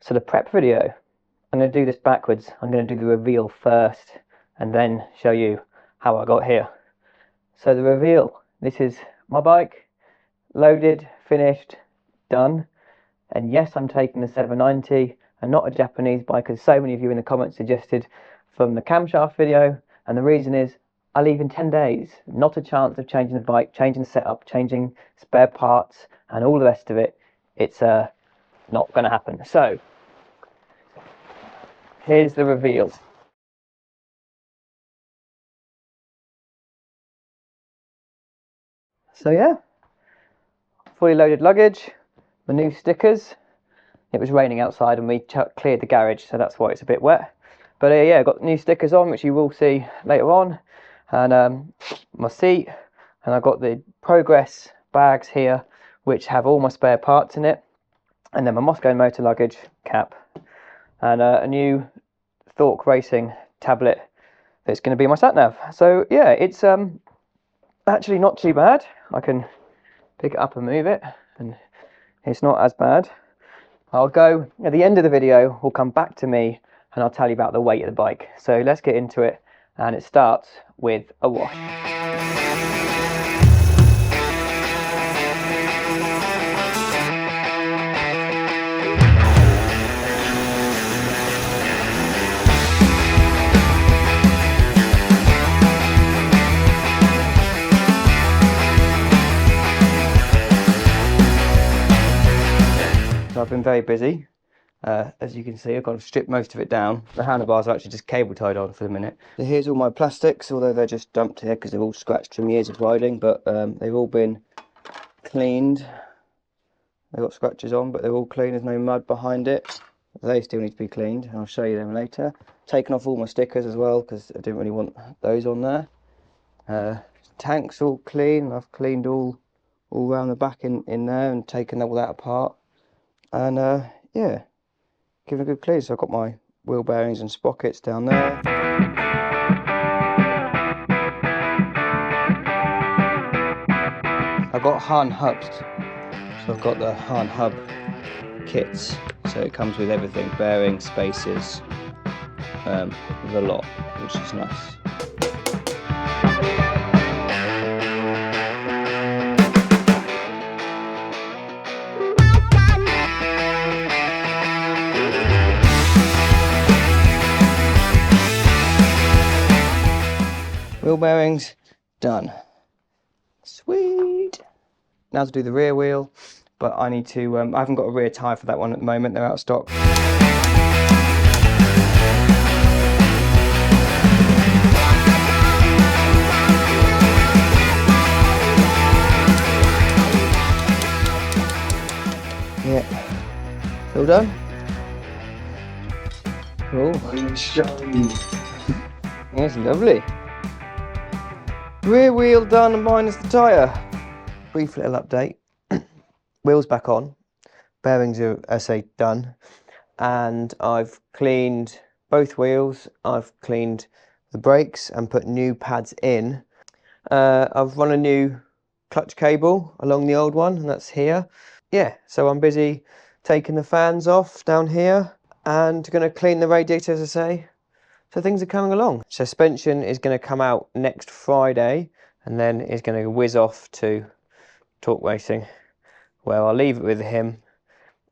So the prep video, I'm going to do this backwards. I'm going to do the reveal first and then show you how I got here. So the reveal, this is my bike, loaded, finished, done. And yes, I'm taking the 790 and not a Japanese bike, as so many of you in the comments suggested from the camshaft video. And the reason is I leave in 10 days. Not a chance of changing the bike, changing the setup, changing spare parts and all the rest of it. It's not going to happen. So here's the reveal. So yeah, fully loaded luggage, the new stickers. It was raining outside and we cleared the garage, so that's why it's a bit wet. But yeah, got new stickers on, which you will see later on, and my seat, and I've got the Progress bags here, which have all my spare parts in it, and then my Moscow motor luggage cap, and a new Thork Racing tablet that's going to be my sat nav. So yeah, it's actually not too bad. I can pick it up and move it, and it's not as bad. I'll go at the end of the video, we'll come back to me and I'll tell you about the weight of the bike. So let's get into it, and it starts with a wash. So I've been very busy. As you can see, I've got to strip most of it down. The handlebars are actually just cable tied on for the minute. So here's all my plastics, although they're just dumped here because they're all scratched from years of riding, but they've all been cleaned. They've got scratches on, but they're all clean. There's no mud behind it. They still need to be cleaned. I'll show you them later. Taken off all my stickers as well because I didn't really want those on there. Tanks all clean. I've cleaned all around the back in there and taken all that apart. And yeah, give it a good clean. So I've got my wheel bearings and sprockets down there. I've got Han hubs. So I've got the Han hub kits. So it comes with everything, bearings, spacers, with a lot, which is nice. Wheel bearings done. Sweet. Now to do the rear wheel, but I need to, I haven't got a rear tyre for that one at the moment, they're out of stock. Yeah, all done. Cool. That's lovely. Rear wheel done minus the tyre. Brief little update. Wheels back on. Bearings are, as I say, done. And I've cleaned both wheels. I've cleaned the brakes and put new pads in. I've run a new clutch cable along the old one, and that's here. Yeah, so I'm busy taking the fans off down here and going to clean the radiator, as I say. So things are coming along. Suspension is going to come out next Friday and then is going to whiz off to Thork Racing, where I'll leave it with him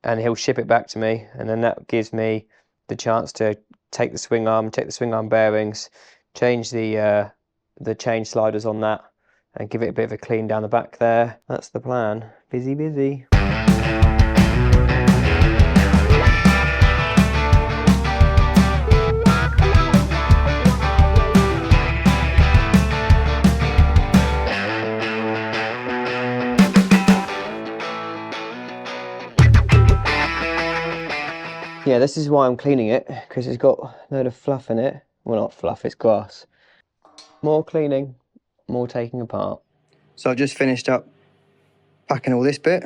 and he'll ship it back to me, and then that gives me the chance to take the swing arm bearings, change the chain sliders on that and give it a bit of a clean down the back there. That's the plan. Busy, busy. Yeah, this is why I'm cleaning it, because it's got a load of fluff in it. Well, not fluff, it's grass. More cleaning, more taking apart. So I've just finished up packing all this bit.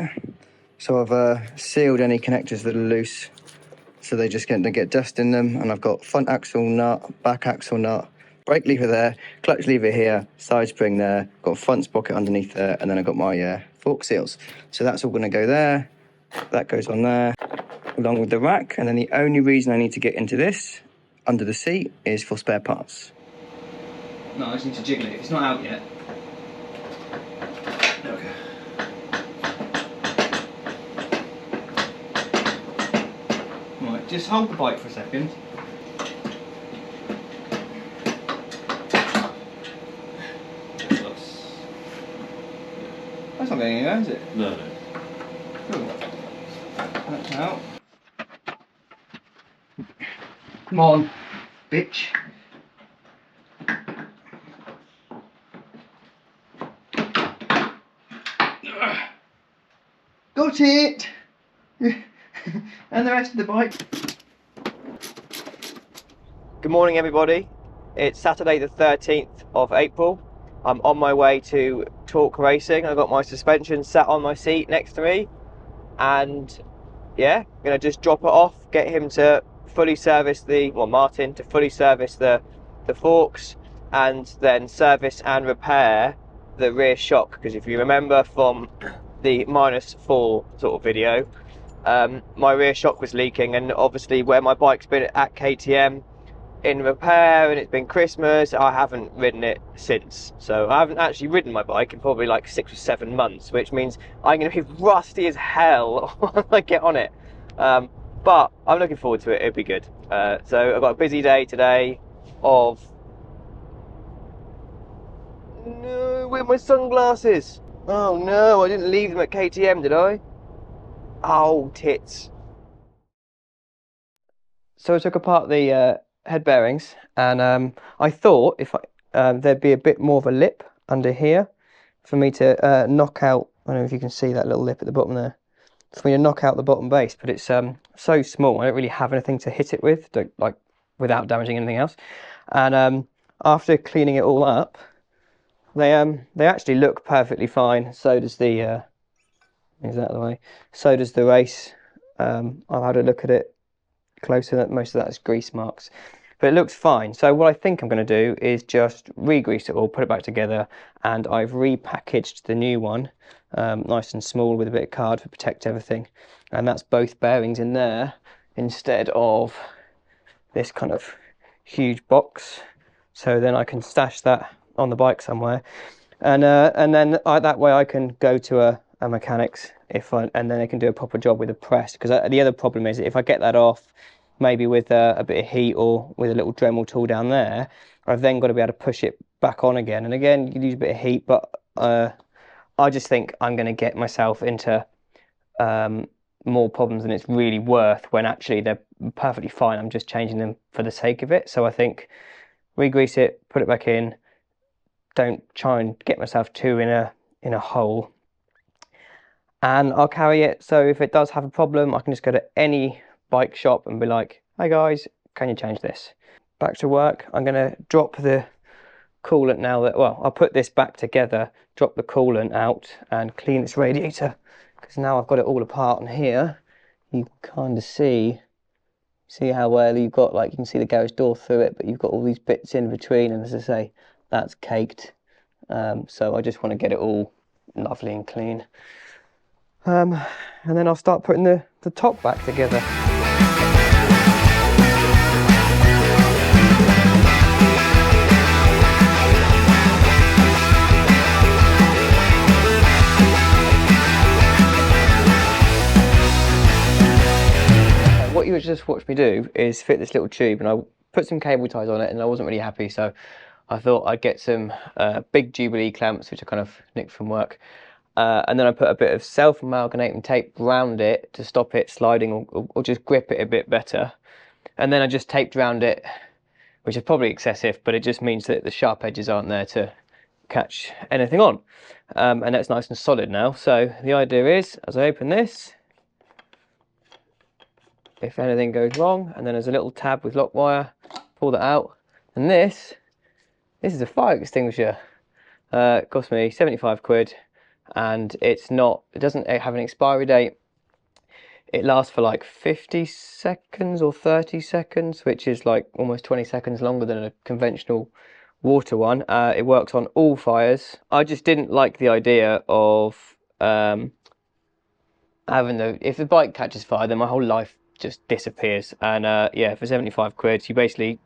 So I've sealed any connectors that are loose, so they just get dust in them. And I've got front axle nut, back axle nut, brake lever there, clutch lever here, side spring there, got a front sprocket underneath there, and then I've got my fork seals. So that's all going to go there. That goes on there. along with the rack, and then the only reason I need to get into this under the seat is for spare parts. No, I just need to jiggle it. It's not out yet. There we go. Right, just hold the bike for a second. That's not going anywhere, is it? No, no. Cool. That's out. Come on, bitch. Got it! And the rest of the bike. Good morning, everybody. It's Saturday the 13th of April. I'm on my way to Torque Racing. I've got my suspension sat on my seat next to me, and yeah, I'm gonna just drop it off, get him to fully service Martin to fully service the forks, and then service and repair the rear shock, because if you remember from the -4 sort of video, my rear shock was leaking, and obviously where my bike's been at KTM in repair and it's been Christmas, I haven't ridden it since. So I haven't actually ridden my bike in probably like 6 or 7 months, which means I'm going to be rusty as hell when I get on it. But I'm looking forward to it. It'll be good. So I've got a busy day today of... No, where are my sunglasses? Oh no, I didn't leave them at KTM, did I? Oh, tits. So I took apart the head bearings, and I thought if there'd be a bit more of a lip under here for me to knock out. I don't know if you can see that little lip at the bottom there, for me to knock out the bottom base, but it's so small I don't really have anything to hit it with, like without damaging anything else. And after cleaning it all up, they actually look perfectly fine. So does the is that the way? So does the race. I've had a look at it closer. Most of that is grease marks, but it looks fine. So what I think I'm going to do is just re-grease it all, put it back together, and I've repackaged the new one, nice and small with a bit of card to protect everything, and that's both bearings in there instead of this kind of huge box. So then I can stash that on the bike somewhere, and then that way I can go to a mechanics and then they can do a proper job with a press, because the other problem is if I get that off maybe with a bit of heat or with a little Dremel tool down there, I've then got to be able to push it back on again, and again you use a bit of heat, but I just think I'm going to get myself into more problems than it's really worth, when actually they're perfectly fine. I'm just changing them for the sake of it. So I think re-grease it, put it back in, don't try and get myself too in a hole, and I'll carry it. So if it does have a problem, I can just go to any bike shop and be like, hey guys, can you change this? Back to work. I'm going to drop the coolant now that, well, I'll put this back together, drop the coolant out and clean this radiator, because now I've got it all apart. And here you can kind of see how well you've got, like you can see the garage door through it, but you've got all these bits in between, and as I say, that's caked. So I just want to get it all lovely and clean. And then I'll start putting the top back together. What you just watched me do is fit this little tube, and I put some cable ties on it, and I wasn't really happy, so I thought I'd get some big Jubilee clamps, which I kind of nicked from work. And then I put a bit of self-amalgamating tape around it to stop it sliding or just grip it a bit better. And then I just taped around it, which is probably excessive, but it just means that the sharp edges aren't there to catch anything on. And that's nice and solid now. So the idea is, as I open this, if anything goes wrong, and then there's a little tab with lock wire, pull that out. And this is a fire extinguisher. It cost me 75 quid. And it doesn't have an expiry date. It lasts for like 50 seconds or 30 seconds, which is like almost 20 seconds longer than a conventional water one. It works on all fires. I just didn't like the idea of if the bike catches fire, then my whole life just disappears. And yeah, for 75 quid, you basically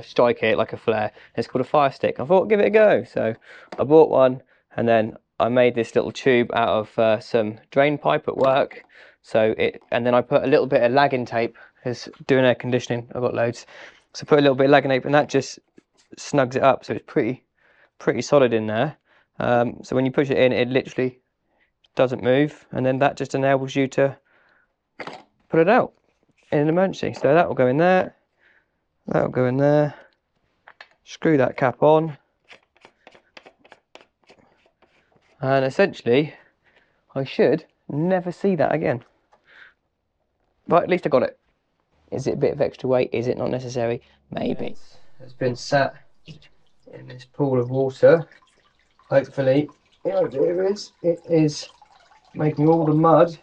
strike it like a flare. It's called a fire stick. I thought, give it a go. So I bought one, and then I made this little tube out of some drain pipe at work. And then I put a little bit of lagging tape, because doing air conditioning, I've got loads. So I put a little bit of lagging tape, and that just snugs it up, so it's pretty solid in there. So when you push it in, it literally doesn't move, and then that just enables you to put it out in an emergency. So that will go in there, that will go in there, screw that cap on, and essentially I should never see that again. But at least I got it. Is it a bit of extra weight? Is it not necessary? Maybe. It's been sat in this pool of water. Hopefully, the idea is it is making all the mud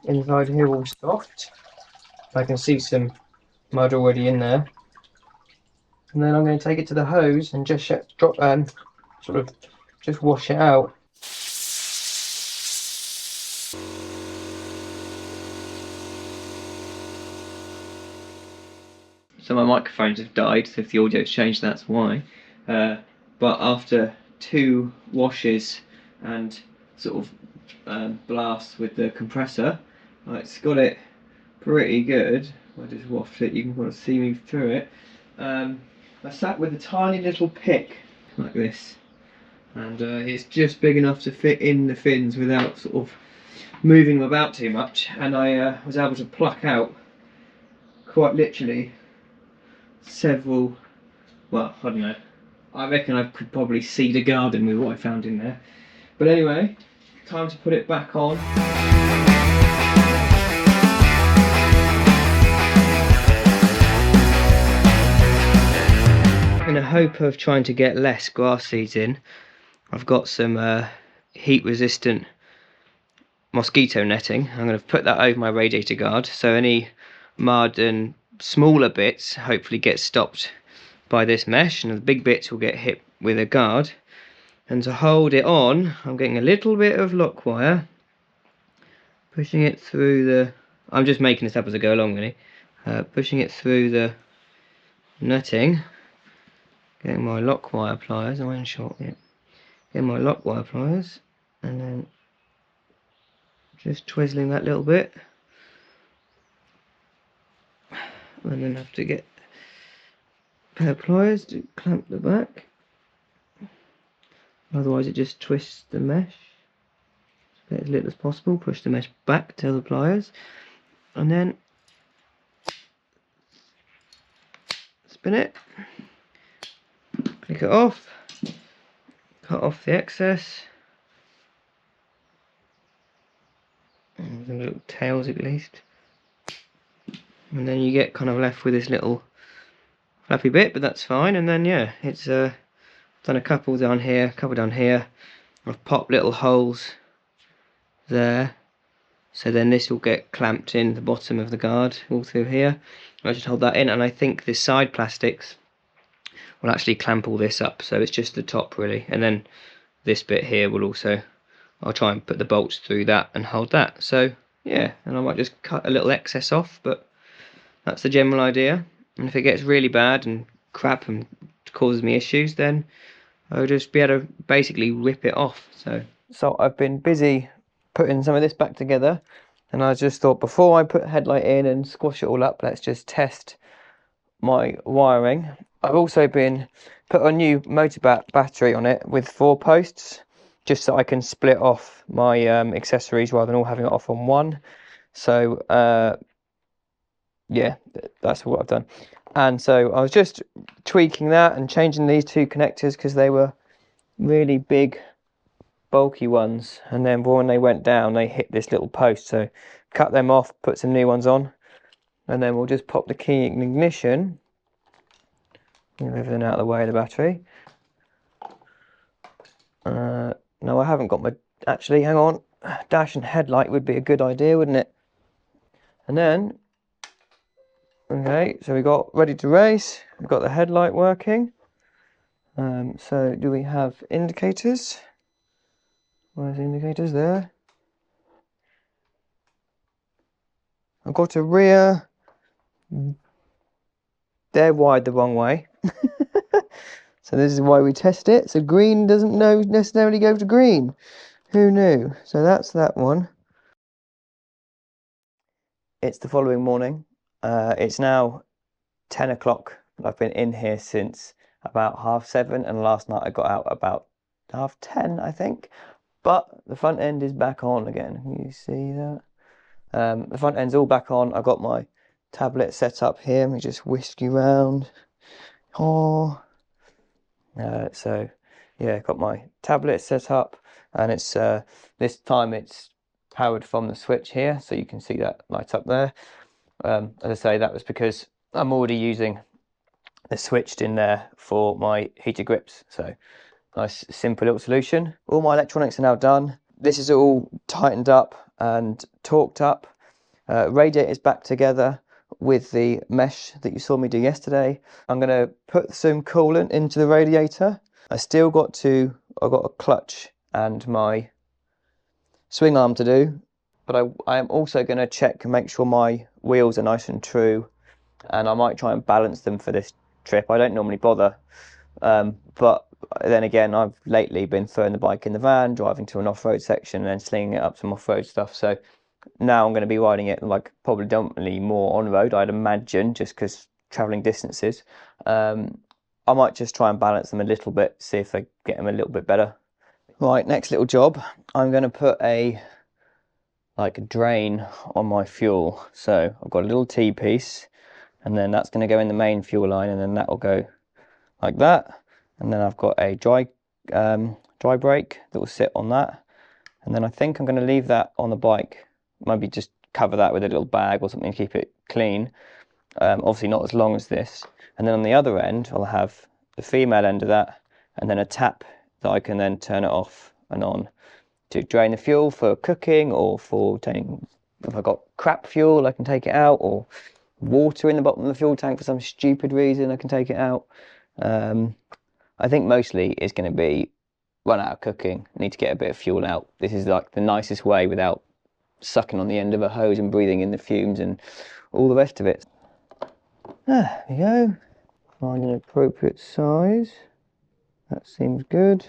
inside here all soft. I can see some mud already in there. And then I'm going to take it to the hose and just drop and sort of just wash it out. So my microphones have died, so if the audio's changed, that's why. But after 2 washes and sort of blasts with the compressor, it's got it pretty good. I just waft it, you can kind of see me through it. I sat with a tiny little pick like this, and it's just big enough to fit in the fins without sort of moving them about too much, and I was able to pluck out quite literally several, well, I don't know, I reckon I could probably seed a garden with what I found in there. But anyway, time to put it back on. In the hope of trying to get less grass seeds in, I've got some heat resistant mosquito netting. I'm going to put that over my radiator guard, so any mud and smaller bits hopefully get stopped by this mesh, and the big bits will get hit with a guard. And to hold it on, I'm getting a little bit of lock wire, pushing it through the, I'm just making this up as I go along really, pushing it through the netting, getting my lock wire pliers, I'm in short yet, getting my lock wire pliers, and then just twizzling that little bit, and then have to get a pair of pliers to clamp the back, otherwise it just twists the mesh. Get as little as possible, push the mesh back to the pliers, and then spin it, click it off, cut off the excess, and the little tails at least, and then you get kind of left with this little flappy bit, but that's fine. And then yeah, it's done a couple down here, a couple down here. I've popped little holes there, so then this will get clamped in the bottom of the guard all through here. I just hold that in, and I think the side plastics will actually clamp all this up, so it's just the top really, and then this bit here will also, I'll try and put the bolts through that and hold that. So yeah, and I might just cut a little excess off, but that's the general idea. And if it gets really bad and crap and causes me issues, then I'll just be able to basically rip it off. So I've been busy putting some of this back together, and I just thought before I put headlight in and squash it all up, let's just test my wiring. I've also been put a new motor battery on it with 4 posts, just so I can split off my accessories rather than all having it off on one. So yeah, that's what I've done. And so I was just tweaking that and changing these 2 connectors because they were really big bulky ones, and then when they went down they hit this little post, so cut them off, put some new ones on, and then we'll just pop the key in ignition, move everything out of the way of the battery. No, I haven't got my, actually hang on, dash and headlight would be a good idea, wouldn't it? And then okay, so we got ready to race, we've got the headlight working. So do we have indicators? Where's the indicators? There. I've got a rear, they're wired the wrong way. So this is why we test it. So green doesn't necessarily go to green. Who knew? So that's that one. It's the following morning. It's now 10 o'clock. I've been in here since about 7:30, and last night I got out about 10:30, I think. But the front end is back on again. Can you see that? The front end's all back on. I got my tablet set up here. Let me just whisk you around. Oh. So yeah, got my tablet set up, and it's this time it's powered from the switch here, so you can see that light up there. As I say, that was because I'm already using the switched in there for my heater grips, so nice simple little solution. All my electronics are now done. This is all tightened up and torqued up. Radiator is back together with the mesh that you saw me do yesterday. I'm going to put some coolant into the radiator. I've got a clutch and my swing arm to do, but I am also going to check and make sure my wheels are nice and true, and I might try and balance them for this trip. I don't normally bother, but then again, I've lately been throwing the bike in the van, driving to an off-road section and then slinging it up some off-road stuff, so now I'm going to be riding it like probably predominantly more on road, I'd imagine, just because travelling distances. I might just try and balance them a little bit, see if I get them a little bit better. Right, next little job, I'm going to put a drain on my fuel. So I've got a little T-piece, and then that's going to go in the main fuel line, and then that will go like that. And then I've got a dry brake that will sit on that. And then I think I'm going to leave that on the bike. Maybe just cover that with a little bag or something to keep it clean. Obviously not as long as this. And then on the other end, I'll have the female end of that, and then a tap that I can then turn it off and on to drain the fuel for cooking, or for taking, if I've got crap fuel, I can take it out, or water in the bottom of the fuel tank for some stupid reason, I can take it out. I think mostly it's going to be run out of cooking, need to get a bit of fuel out. This is like the nicest way without sucking on the end of a hose and breathing in the fumes and all the rest of it. There we go. Find an appropriate size. That seems good.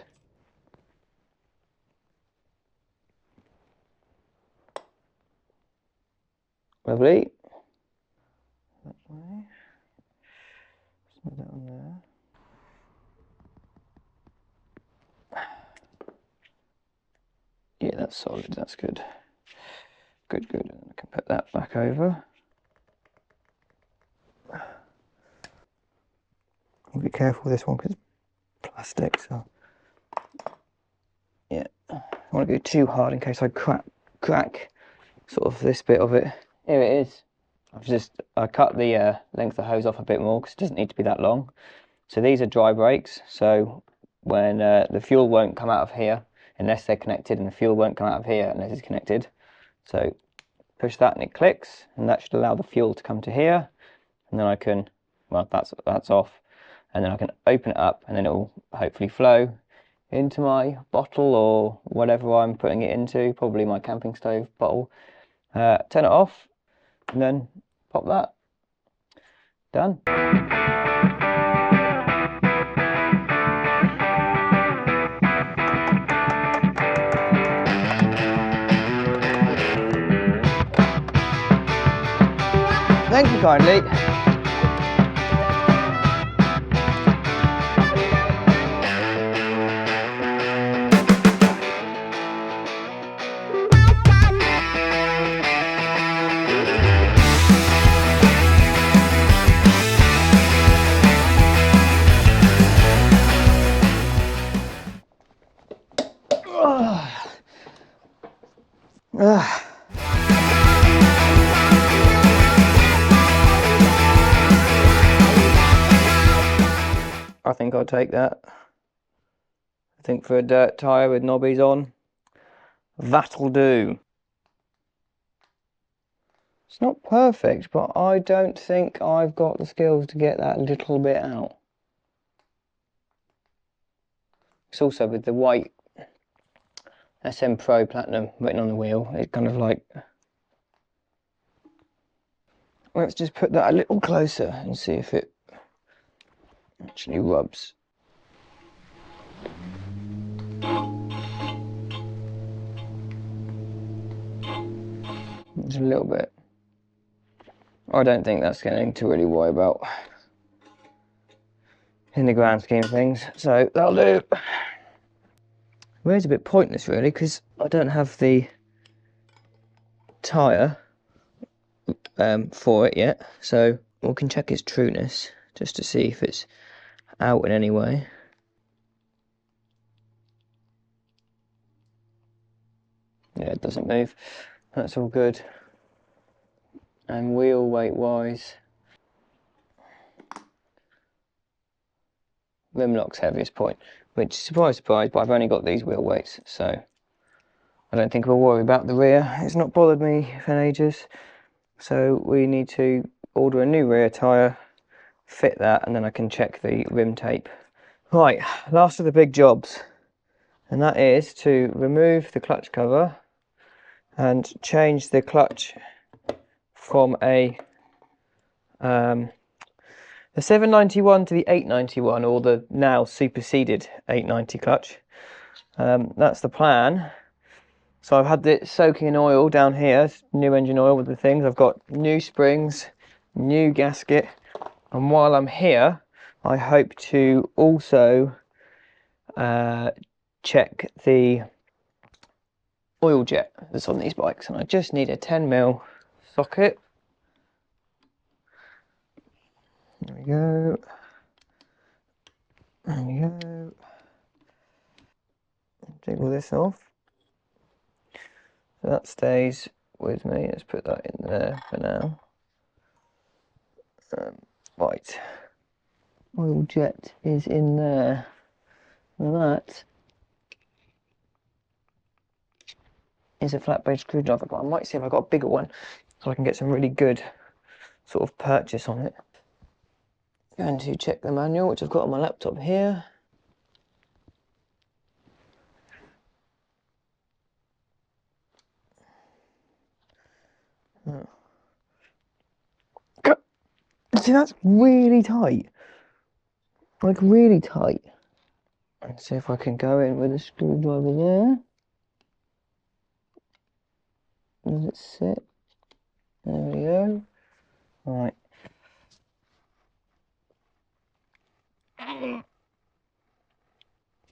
Lovely. That way. Put that on there. Yeah, that's solid. That's good. Good, good. I can put that back over. I'll be careful with this one because it's plastic. So yeah, I don't want to go too hard in case I crack sort of this bit of it. Here it is. I cut the length of the hose off a bit more because it doesn't need to be that long. So these are dry brakes. So when the fuel won't come out of here unless they're connected, and the fuel won't come out of here unless it's connected. So push that and it clicks, and that should allow the fuel to come to here, and then I can, well, that's off, and then I can open it up, and then it will hopefully flow into my bottle or whatever I'm putting it into, probably my camping stove bottle. Turn it off, and then pop that. Done. Thank you kindly. I think I'll take that. I think for a dirt tyre with knobbies on, that'll do. It's not perfect, but I don't think I've got the skills to get that little bit out. It's also with the white SM Pro Platinum written on the wheel, it's kind of like let's just put that a little closer and see if it actually rubs. Just a little bit. I don't think that's anything to really worry about in the grand scheme of things, so that'll do. Well, it's a bit pointless really, because I don't have the tyre for it yet, so we can check its trueness just to see if it's out in any way. Yeah, it doesn't move. That's all good. And wheel weight wise, rim lock's heaviest point, which, surprise surprise, but I've only got these wheel weights, so I don't think we'll worry about the rear. It's not bothered me for ages. So we need to order a new rear tyre, fit that, and then I can check the rim tape. Right, last of the big jobs, and that is to remove the clutch cover and change the clutch from the 791 to the 891, or the now superseded 890 clutch. That's the plan. So I've had it soaking in oil down here, new engine oil with the things. I've got new springs, new gasket, and while I'm here, I hope to also check the oil jet that's on these bikes, and I just need a 10mm socket. There we go. There we go. Take all this off. So that stays with me. Let's put that in there for now. Right. Oil jet is in there. And that is a flat blade screwdriver, but I might see if I've got a bigger one so I can get some really good sort of purchase on it. Going to check the manual, which I've got on my laptop here. See, that's really tight. Like, really tight. Let's see if I can go in with a screwdriver there. Does it sit? There we go. Right.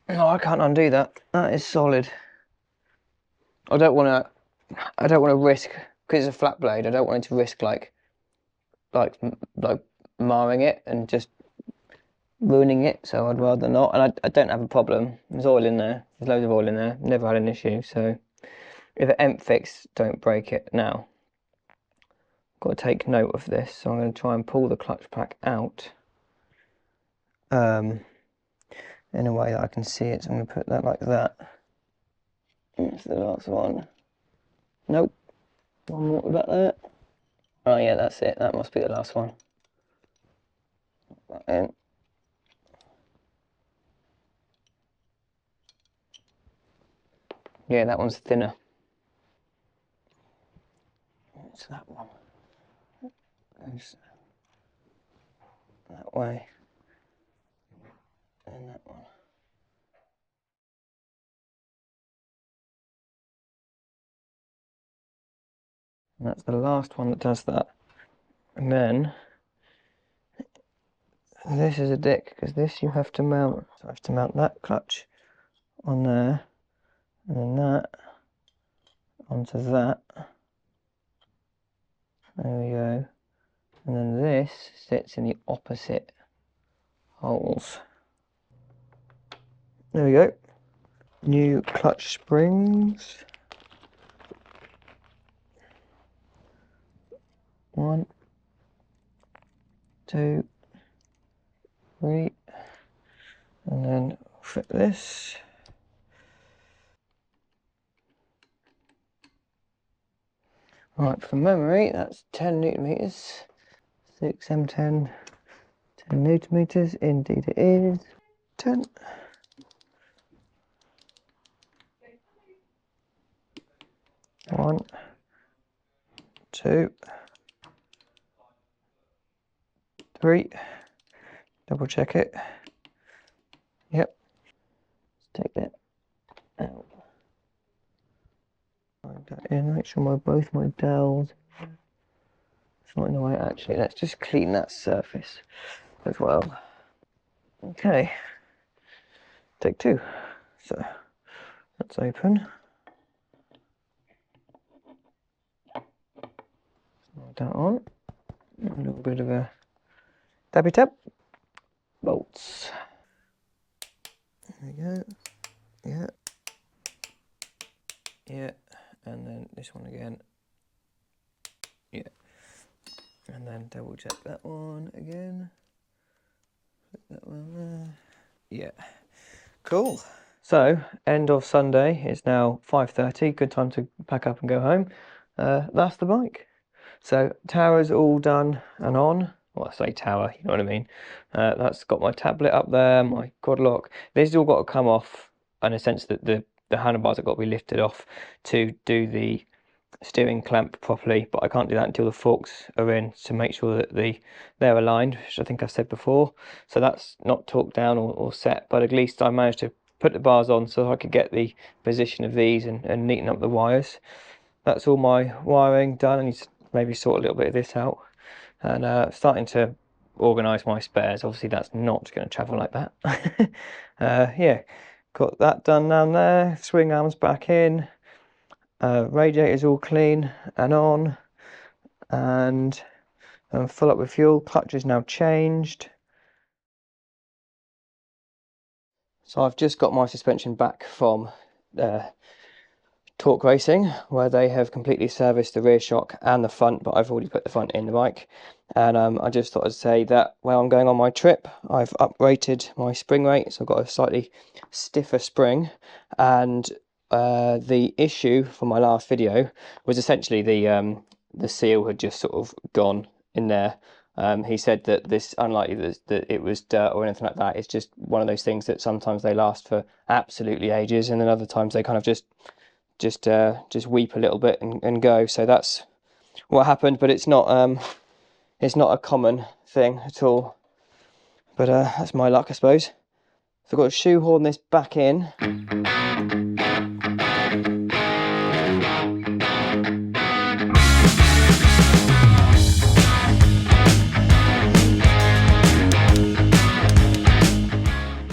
No, I can't undo that. That is solid. I don't want to risk, because it's a flat blade, I don't want it to risk like marring it and just ruining it, so I'd rather not. And I don't have a problem. There's oil in there. There's loads of oil in there. Never had an issue, so if it ain't fixed, don't break it. Now, got to take note of this, so I'm going to try and pull the clutch pack out in a way that I can see it. So I'm going to put that like that. That's the last one. Nope. One more about that. Oh yeah, that's it. That must be the last one. Put that in. Yeah, that one's thinner. It's that one. Goes that way. And that one. And that's the last one that does that. And then this is a dick, because this you have to mount. So I have to mount that clutch on there, and then that onto that. There we go. And then this sits in the opposite holes. There we go. New clutch springs. 1, 2, 3, and then fit this. Right, from memory, that's 10 Newton meters. 6M10, 10 Newton meters. Indeed it is. 10. One, 2, concrete. Double check it. Yep. Let's take that out. That in. Make sure both my dowels. It's not in the way actually. Let's just clean that surface as well. Okay. Take two. So let's open. Slide that on. A little bit of a tappy tap. Bolts. There we go. Yeah. Yeah. And then this one again. Yeah. And then double check that one again. Put that one there. Yeah. Cool. So, end of Sunday. It's now 5:30. Good time to pack up and go home. That's the bike. So, tower's all done and on. Well, I say tower, you know what I mean. That's got my tablet up there, my quad lock. This has all got to come off, in a sense that the handlebars have got to be lifted off to do the steering clamp properly, but I can't do that until the forks are in to make sure that they're aligned, which I think I've said before. So that's not torqued down or set, but at least I managed to put the bars on so I could get the position of these and neaten up the wires. That's all my wiring done. I need to maybe sort a little bit of this out, and starting to organise my spares. Obviously that's not going to travel like that. Yeah, got that done down there. Swing arms back in. Radiator's all clean and on, and full up with fuel. Clutch is now changed. So I've just got my suspension back from Torque Racing, where they have completely serviced the rear shock and the front, but I've already put the front in the bike. And I just thought I'd say that while I'm going on my trip, I've uprated my spring rate, so I've got a slightly stiffer spring. And the issue from my last video was essentially the seal had just sort of gone in there. He said that this, unlikely that it was dirt or anything like that, it's just one of those things that sometimes they last for absolutely ages, and then other times they kind of just weep a little bit and go. So that's what happened, but it's not a common thing at all. But that's my luck, I suppose. So I've got to shoehorn this back in.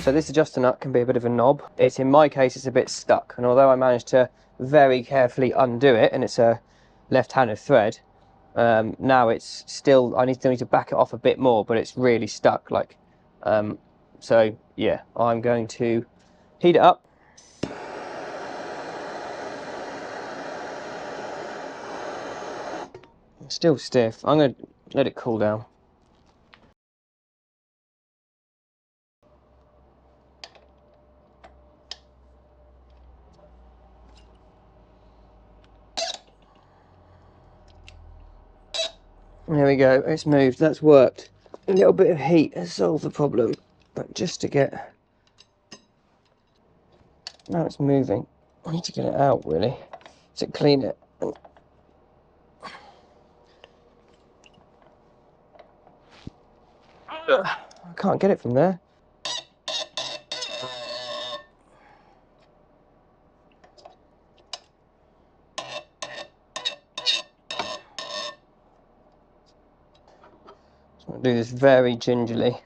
So this adjuster nut can be a bit of a knob. In my case, it's a bit stuck, and although I managed to very carefully undo it, and it's a left-handed thread, now it's still, I still need to back it off a bit more, but it's really stuck. So yeah, I'm going to heat it up. It's still stiff. I'm going to let it cool down. There we go, it's moved, that's worked. A little bit of heat has solved the problem, but just to get... Now it's moving. I need to get it out, really, to clean it. I can't get it from there. So I'll do this very gingerly.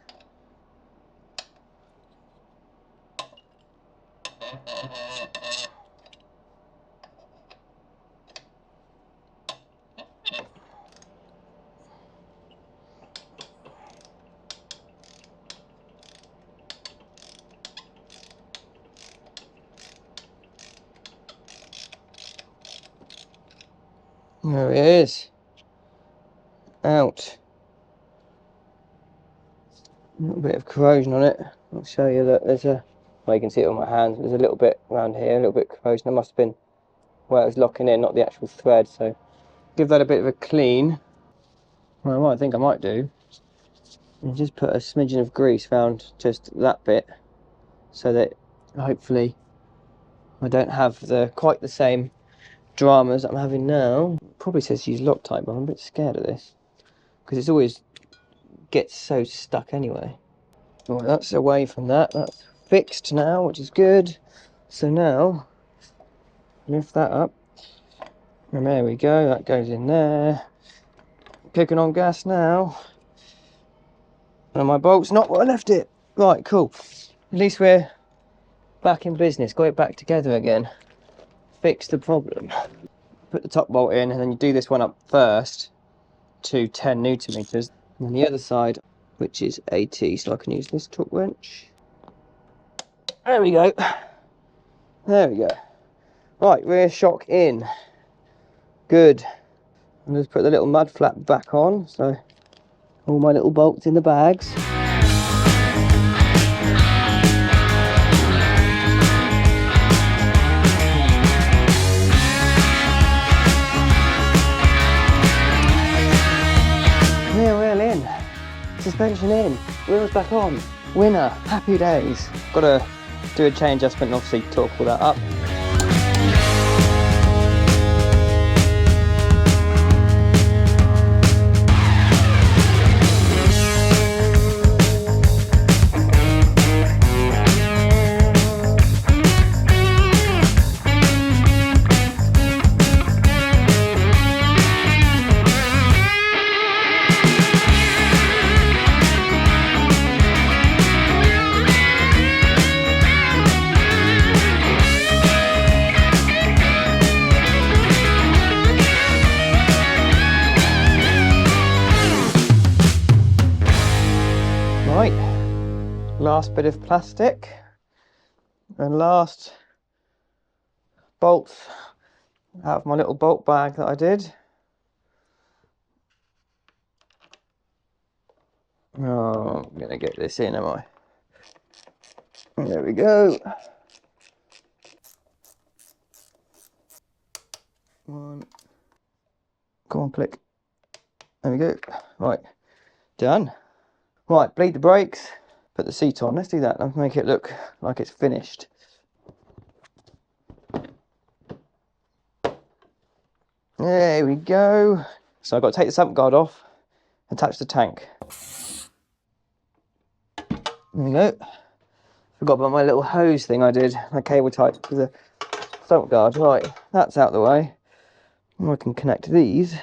There it is. Out. A little bit of corrosion on it. I'll show you that there's a... Well, you can see it on my hands. There's a little bit around here, a little bit of corrosion. That must have been where it was locking in, not the actual thread. So give that a bit of a clean. Well, what I think I might do is just put a smidgen of grease around just that bit, so that hopefully I don't have quite the same dramas that I'm having now. Probably says use Loctite, but I'm a bit scared of this because it's always gets so stuck anyway. Right, that's away from that. That's fixed now, which is good. So now, lift that up. And there we go, that goes in there. Clicking on gas now. And my bolt's not where I left it. Right, cool. At least we're back in business. Got it back together again. Fixed the problem. Put the top bolt in, and then you do this one up first to 10 Newton meters. And the other side, which is 80, so I can use this torque wrench. There we go. There we go. Right, rear shock in. Good. I'll just put the little mud flap back on, so all my little bolts in the bags. Rear wheel in, suspension in, wheels back on, winner, happy days. Got to do a chain adjustment and obviously torque all that up. Right, last bit of plastic and last bolts out of my little bolt bag that I did. Oh, I'm gonna get this in, am I? There we go. One. Come on, click. There we go. Right, done. Right, bleed the brakes, put the seat on. Let's do that and make it look like it's finished. There we go. So I've got to take the sump guard off, attach the tank. There we go. Forgot about my little hose thing I did. I cable tied to the sump guard. Right, that's out the way. I can connect these.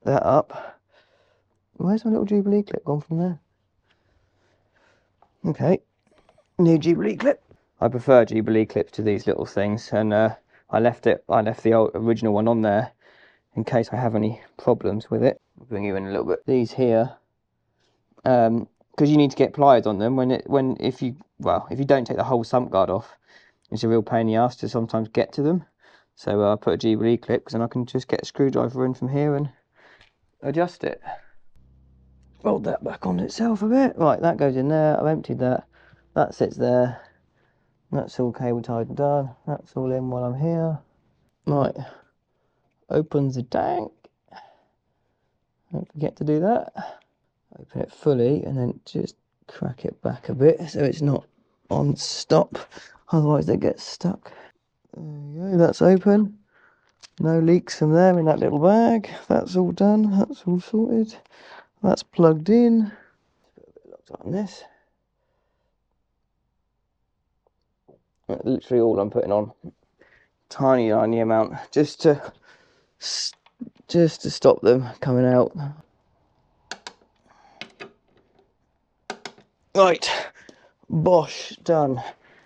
That up. Where's my little Jubilee clip gone from there? Okay, new Jubilee clip. I prefer Jubilee clips to these little things, and I left the old original one on there in case I have any problems with it. I'll bring you in a little bit. These here, because you need to get pliers on them if you don't take the whole sump guard off, it's a real pain in the ass to sometimes get to them. So I put a Jubilee clip because then I can just get a screwdriver in from here and adjust it. Fold that back on itself a bit. Right, that goes in there. I've emptied that. That sits there. That's all cable tied and done. That's all in while I'm here. Right, open the tank. Don't forget to do that. Open it fully and then just crack it back a bit so it's not on stop. Otherwise they get stuck. There you go, that's open. No leaks from there in that little bag. That's all done. That's all sorted. That's plugged in. Put a bit of Loctite on this. That's literally all I'm putting on. Tiny amount, just to stop them coming out. Right, bosh, done.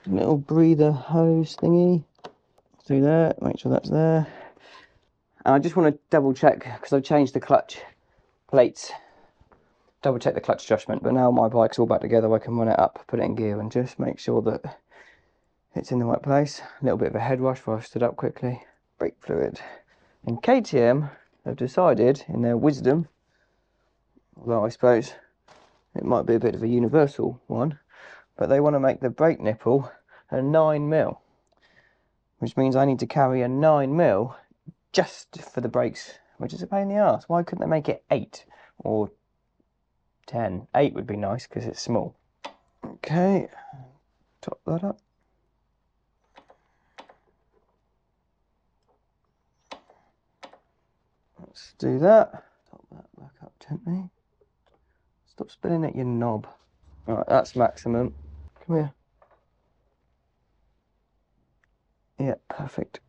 Little breather hose thingy. Do that. Make sure that's there. And I just want to double check because I've changed the clutch plates. Double check the clutch adjustment, but now my bike's all back together. I can run it up, put it in gear, and just make sure that it's in the right place. A little bit of a head wash before I stood up quickly. Brake fluid. And KTM have decided, in their wisdom, although I suppose it might be a bit of a universal one, but they want to make the brake nipple a 9mm, which means I need to carry a 9mm just for the brakes, which is a pain in the arse. Why couldn't they make it 8 or 10? 8 would be nice because it's small. Okay, top that up. Let's do that. Top that back up gently. Stop spinning at your knob. Alright, that's maximum. Come here. Yeah, perfect.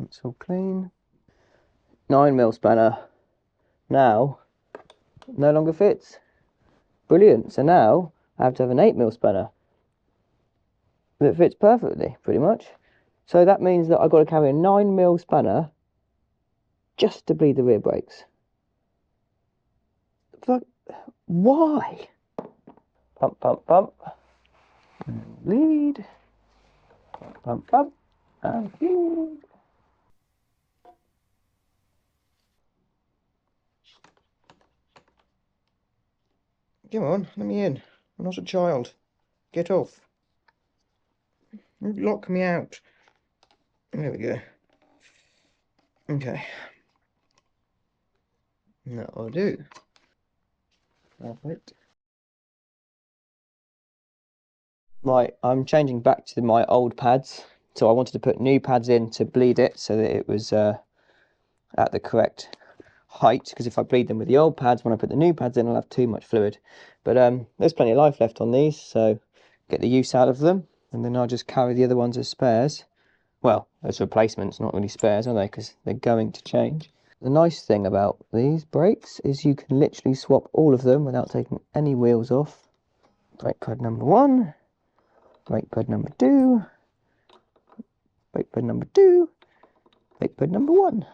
That's all clean. 9mm spanner. Now, no longer fits. Brilliant. So now, I have to have an 8mm spanner. That fits perfectly, pretty much. So that means that I've got to carry a 9mm spanner just to bleed the rear brakes. Fuck. Why? Pump, pump, pump. And bleed. Pump, pump, pump. And bleed. Come on, let me in. I'm not a child. Get off. Lock me out. There we go. Okay. That'll do. Perfect. Right, I'm changing back to my old pads. So I wanted to put new pads in to bleed it so that it was at the correct height. Because if I bleed them with the old pads, when I put the new pads in, I'll have too much fluid. But there's plenty of life left on these, so get the use out of them. And then I'll just carry the other ones as spares. Well, as replacements, not really spares, are they? Because they're going to change. The nice thing about these brakes is you can literally swap all of them without taking any wheels off. Brake pad number 1, brake pad number 2, brake pad number 2, brake pad number 1.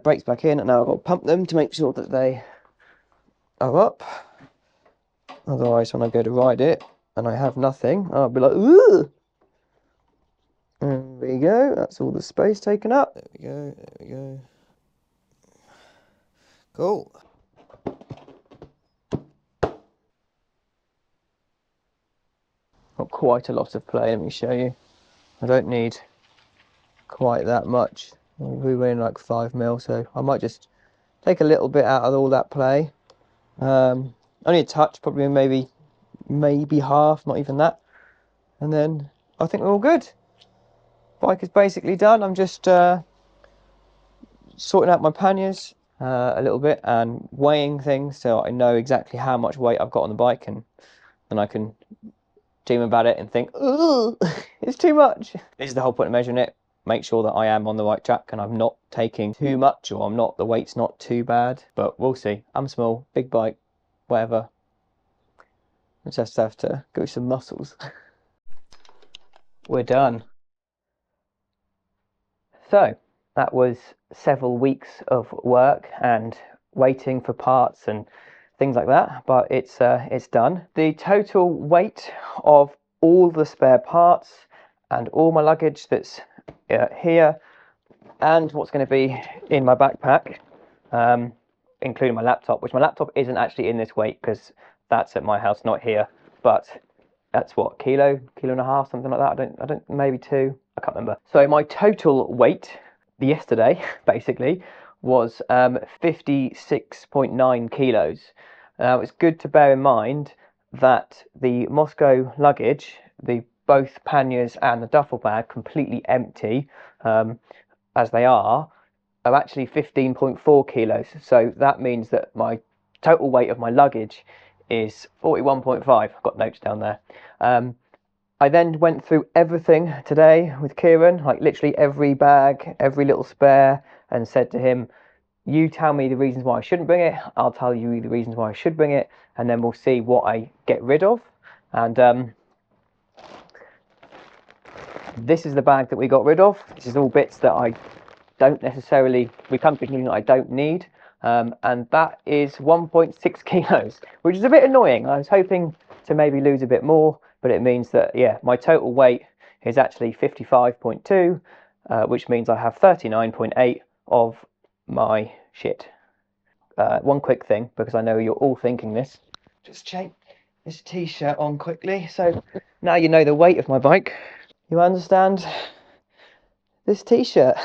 Brakes back in, and now I've got to pump them to make sure that they are up. Otherwise, when I go to ride it and I have nothing, I'll be like, ugh! There we go, that's all the space taken up. There we go, there we go. Cool. Got quite a lot of play, let me show you. I don't need quite that much. We were in like 5mm, so I might just take a little bit out of all that play. Only a touch, probably maybe half, not even that. And then I think we're all good. Bike is basically done. I'm just sorting out my panniers a little bit and weighing things so I know exactly how much weight I've got on the bike, and then I can dream about it and think, ooh, it's too much. This is the whole point of measuring it. Make sure that I am on the right track and I'm not taking too much, or the weight's not too bad, but we'll see. I'm small, big bike, whatever. I just have to go some muscles. We're done. So that was several weeks of work and waiting for parts and things like that, but it's done. The total weight of all the spare parts and all my luggage that's here, and what's going to be in my backpack, including my laptop, which my laptop isn't actually in this weight because that's at my house, not here, but that's what, kilo and a half, something like that. I don't, maybe 2, I can't remember. So my total weight yesterday basically was 56.9 kilos. Now it's good to bear in mind that the Moscow luggage, both panniers and the duffel bag, completely empty, as they are actually 15.4 kilos. So that means that my total weight of my luggage is 41.5. I've got notes down there. I then went through everything today with Kieran, like literally every bag, every little spare, and said to him, you tell me the reasons why I shouldn't bring it, I'll tell you the reasons why I should bring it, and then we'll see what I get rid of. And this is the bag that we got rid of. This is all bits that I don't necessarily, we come to the conclusion that I don't need, and that is 1.6 kilos, which is a bit annoying. I was hoping to maybe lose a bit more, but it means that, yeah, my total weight is actually 55.2, which means I have 39.8 of my shit. One quick thing, because I know you're all thinking this, just change this t-shirt on quickly, so now you know the weight of my bike. You understand this t-shirt?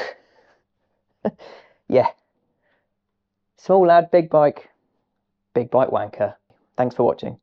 Yeah. Small lad, big bike wanker. Thanks for watching.